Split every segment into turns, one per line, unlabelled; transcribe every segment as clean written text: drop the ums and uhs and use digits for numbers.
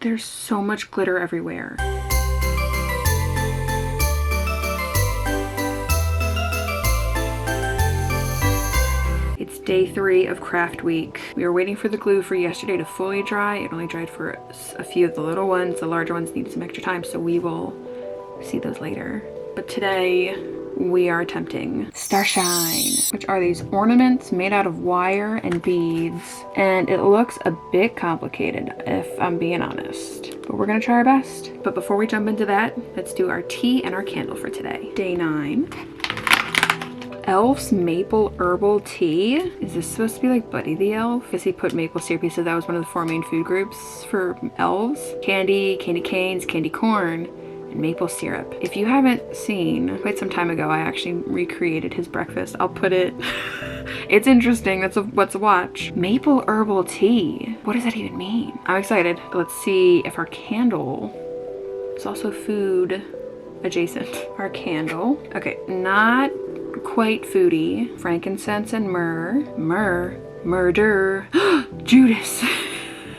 There's so much glitter everywhere. It's day 3 of craft week. We were waiting for the glue for yesterday to fully dry. It only dried for a few of the little ones. The larger ones need some extra time, so we will see those later. But today we are attempting Starshine, which are these ornaments made out of wire and beads. And it looks a bit complicated, if I'm being honest. But we're gonna try our best. But before we jump into that, let's do our tea and our candle for today. Day 9. Elf's maple herbal tea. Is this supposed to be like Buddy the Elf? Because he put maple syrup. He said that was one of the 4 main food groups for elves. Candy, candy canes, candy corn, and maple syrup. If you haven't seen, quite some time ago, I actually recreated his breakfast. I'll put it, it's interesting. That's what's a watch. Maple herbal tea. What does that even mean? I'm excited. Let's see if our candle is also food adjacent. Our candle. Okay, not quite foodie. Frankincense and myrrh. Murder. Judas.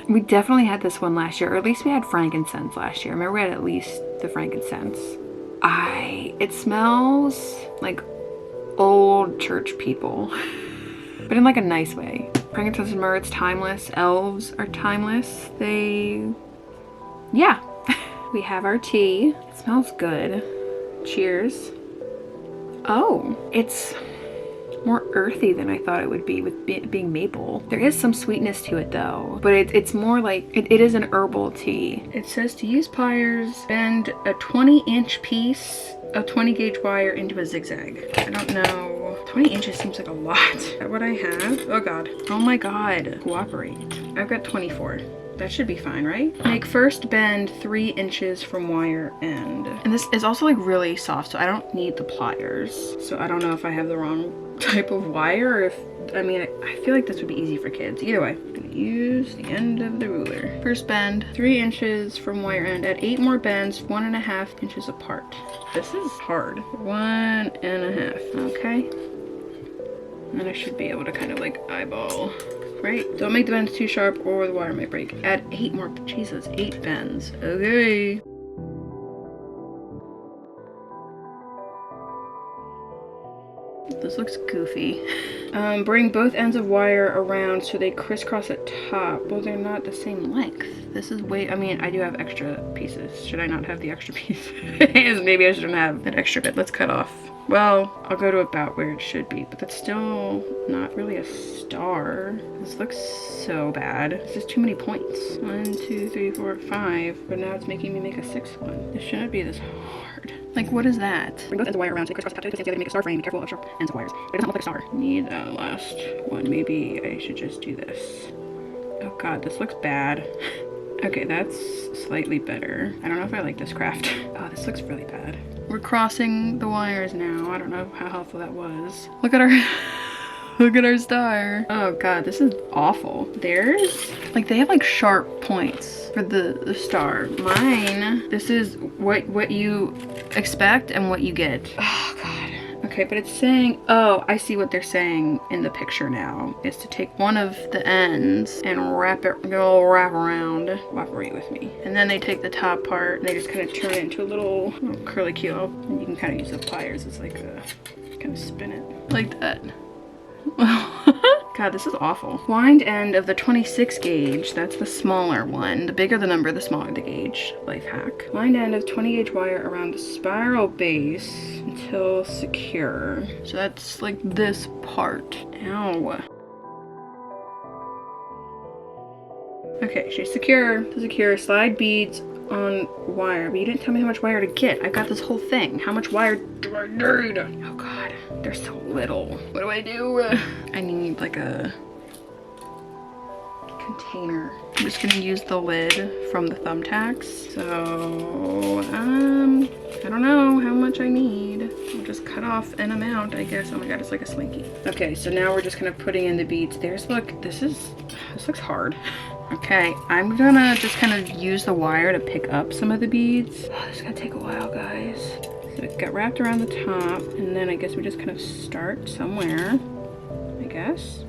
We definitely had this one last year, or at least we had frankincense last year. I remember we had at least the frankincense. It smells like old church people, but in like a nice way. Frankincense and myrrh, it's timeless. Elves are timeless. Yeah. We have our tea. It smells good. Cheers. Oh, it's more earthy than I thought it would be with being maple. There is some sweetness to it though, but it's more like, it is an herbal tea. It says to use pliers, bend a 20-inch piece of 20 gauge wire into a zigzag. I don't know. 20 inches seems like a lot. Is that what I have? Oh God. Oh my God. Cooperate. I've got 24. That should be fine, right? Make first bend 3 inches from wire end. And this is also like really soft, so I don't need the pliers. So I don't know if I have the wrong type of wire or if, I mean, I feel like this would be easy for kids. Either way, I'm gonna use the end of the ruler. First bend 3 inches from wire end. Add 8 more bends, 1.5 inches apart. This is hard. 1.5, okay. And I should be able to kind of like eyeball. Right? Don't make the bends too sharp or the wire might break. Add 8 more, Jesus, 8 bends. Okay. This looks goofy. Bring both ends of wire around so they crisscross at top. Well, they're not the same length. This is way, I mean, I do have extra pieces. Should I not have the extra piece? Maybe I shouldn't have that extra bit. Let's cut off. Well, I'll go to about where it should be, but that's still not really a star. This looks so bad. This is too many points. 1, 2, 3, 4, 5, but now it's making me make a 6th one. This shouldn't be this hard. Like, what is that? Bring both ends of wire around so they crisscross the top together to make a star frame. Be careful of sharp ends of wires. But it doesn't look like a star. Need that last one. Maybe I should just do this. Oh God, this looks bad. Okay, that's slightly better. I don't know if I like this craft. Oh, this looks really bad. We're crossing the wires now. I don't know how helpful that was. Look at our look at our star. Oh God, this is awful. Theirs, like they have like sharp points for the star. Mine, this is what you expect and what you get. Oh God. Okay, but it's saying, oh, I see what they're saying in the picture now. Is to take one of the ends and wrap around. Cooperate with me. And then they take the top part and they just kind of turn it into a little curly Q. And you can kind of use the pliers. It's like kind of spin it like that. God, this is awful. Wind end of the 26 gauge, that's the smaller one. The bigger the number, the smaller the gauge. Life hack. Wind end of 20 gauge wire around the spiral base until secure. So that's like this part. Ow. Okay, she's secure. To secure, slide beads on wire, but you didn't tell me how much wire to get. I got this whole thing. How much wire do I need? Oh God, they're so little. What do I do? I need like a container. I'm just gonna use the lid from the thumbtacks. So, I don't know how much I need. I'll just cut off an amount, I guess. Oh my God, it's like a slinky. Okay, so now we're just kind of putting in the beads. Look, this looks hard. Okay, I'm gonna just kind of use the wire to pick up some of the beads. Oh, this is gonna take a while, guys. So it got wrapped around the top, and then I guess we just kind of start somewhere, I guess.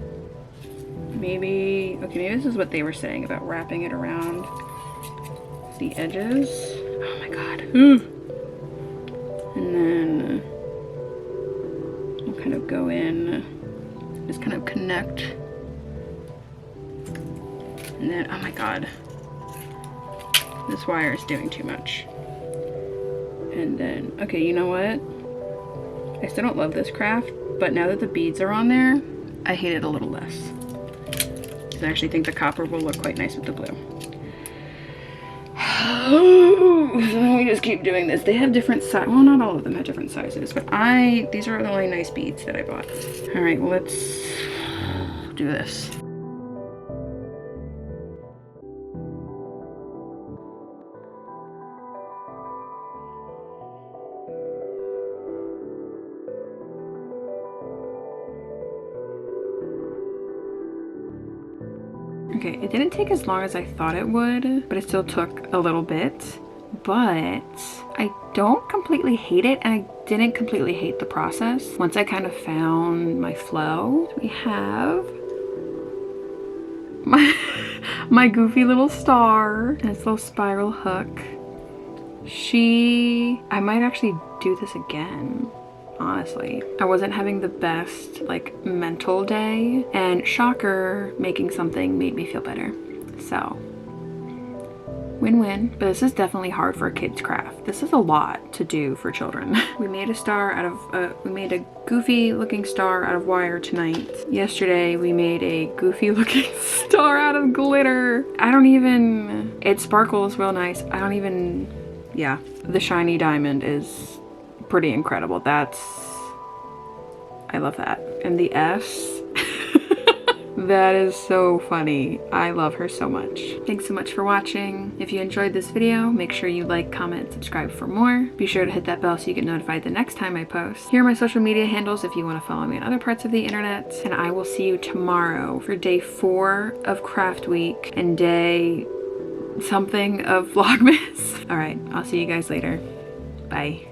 Maybe, okay, maybe this is what they were saying about wrapping it around the edges. Oh my god. Ooh. And then we'll kind of go in, just kind of connect. And then, oh my god, this wire is doing too much. And then, okay, you know what? I still don't love this craft, but now that the beads are on there, I hate it a little less. Because I actually think the copper will look quite nice with the blue. So we just keep doing this. They have different sizes. Well, not all of them have different sizes, but these are the only nice beads that I bought. All right, well, let's do this. Okay, it didn't take as long as I thought it would, but it still took a little bit. But I don't completely hate it, and I didn't completely hate the process. Once I kind of found my flow, we have my goofy little star and its little spiral hook. I might actually do this again. Honestly, I wasn't having the best like mental day, and shocker, making something made me feel better. So win-win. But this is definitely hard for a kid's craft. This is a lot to do for children. We made a star out of we made a goofy looking star out of wire tonight. Yesterday we made a goofy looking star out of glitter. It sparkles real nice. Yeah, the shiny diamond is pretty incredible. I love that. And the S, that is so funny. I love her so much. Thanks so much for watching. If you enjoyed this video, make sure you like, comment, and subscribe for more. Be sure to hit that bell so you get notified the next time I post. Here are my social media handles if you want to follow me on other parts of the internet. And I will see you tomorrow for day 4 of Craft Week and day something of Vlogmas. All right, I'll see you guys later. Bye.